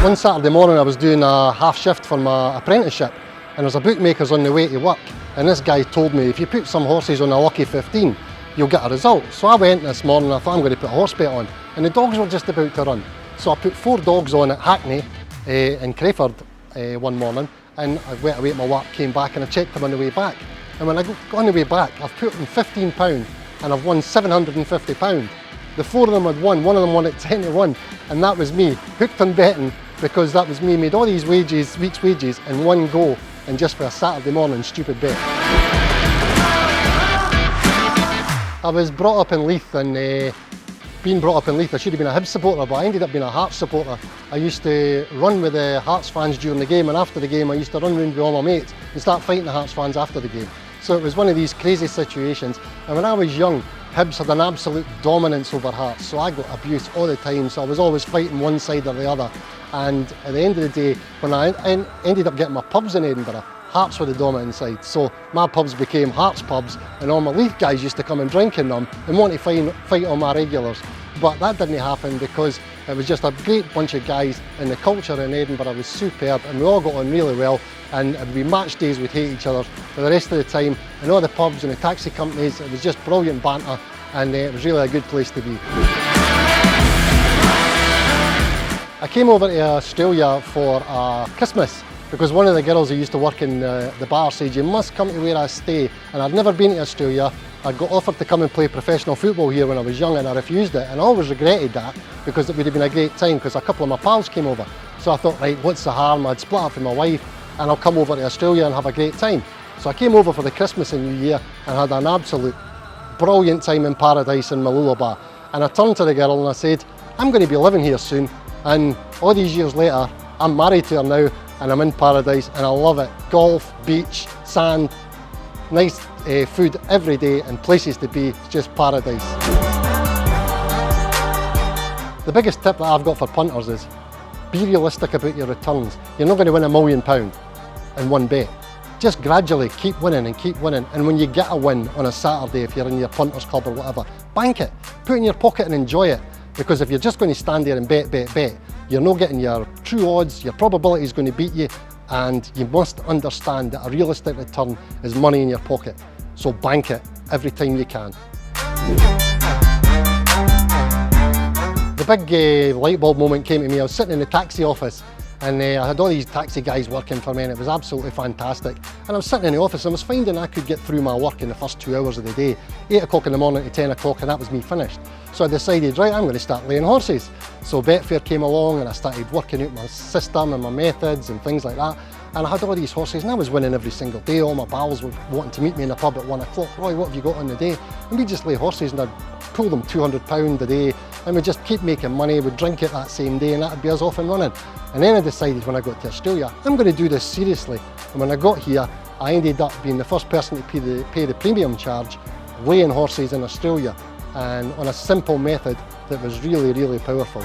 One Saturday morning I was doing a half shift for my apprenticeship, and there was a bookmaker's on the way to work, and this guy told me, if you put some horses on a lucky 15, you'll get a result. So I went this morning, I thought I'm going to put a horse bet on, and the dogs were just about to run. So I put 4 dogs on at Hackney in Crayford one morning, and I went away at my work, came back, and I checked them on the way back. And when I got on the way back, I've put in £15 and I've won £750. The 4 of them had won, one of them won at 10 to 1, and that was me, hooked on betting, because that was me, made all these wages, week's wages in one go, and just for a Saturday morning stupid bet. I was brought up in Leith, and being brought up in Leith, I should have been a Hibs supporter, but I ended up being a Hearts supporter. I used to run with the Hearts fans during the game, and after the game I used to run round with all my mates and start fighting the Hearts fans after the game. So it was one of these crazy situations, and when I was young, Hibs had an absolute dominance over Hearts, so I got abuse all the time, so I was always fighting one side or the other. And at the end of the day, when I ended up getting my pubs in Edinburgh, Hearts were the dominant side, so my pubs became Hearts pubs, and all my Leith guys used to come and drink in them and want to fight all my regulars. But that didn't happen because it was just a great bunch of guys, and the culture in Edinburgh was superb, and we all got on really well, and it would be match days, we'd hate each other for the rest of the time, and all the pubs and the taxi companies, it was just brilliant banter, and it was really a good place to be. I came over to Australia for Christmas, because one of the girls who used to work in the bar said, you must come to where I stay, and I'd never been to Australia. I got offered to come and play professional football here when I was young, and I refused it, and I always regretted that, because it would have been a great time, because a couple of my pals came over. So I thought, right, what's the harm? I'd split up with my wife and I'll come over to Australia and have a great time. So I came over for the Christmas and New Year and had an absolute brilliant time in paradise in Mooloolaba. And I turned to the girl and I said, I'm going to be living here soon, and all these years later I'm married to her now and I'm in paradise and I love it. Golf, beach, sand, nice food every day and places to be. It's just paradise. The biggest tip that I've got for punters is be realistic about your returns. You're not going to win £1 million in one bet. Just gradually keep winning and keep winning, and when you get a win on a Saturday, if you're in your punters club or whatever, bank it, put it in your pocket and enjoy it, because if you're just going to stand there and bet, you're not getting your true odds, your probability is going to beat you, and you must understand that a realistic return is money in your pocket. So bank it every time you can. The big light bulb moment came to me. I was sitting in the taxi office and I had all these taxi guys working for me, and it was absolutely fantastic. And I was sitting in the office and I was finding I could get through my work in the first 2 hours of the day, 8 o'clock in the morning to 10 o'clock, and that was me finished. So I decided, right, I'm going to start laying horses. So Betfair came along and I started working out my system and my methods and things like that. And I had all these horses and I was winning every single day. All my pals were wanting to meet me in the pub at 1 o'clock. Roy, what have you got on the day? And we'd just lay horses and I'd pull them £200 a day, and we'd just keep making money. We'd drink it that same day and that'd be us off and running. And then I decided when I got to Australia, I'm going to do this seriously. And when I got here, I ended up being the first person to pay the premium charge, laying horses in Australia, and on a simple method that was really, really powerful.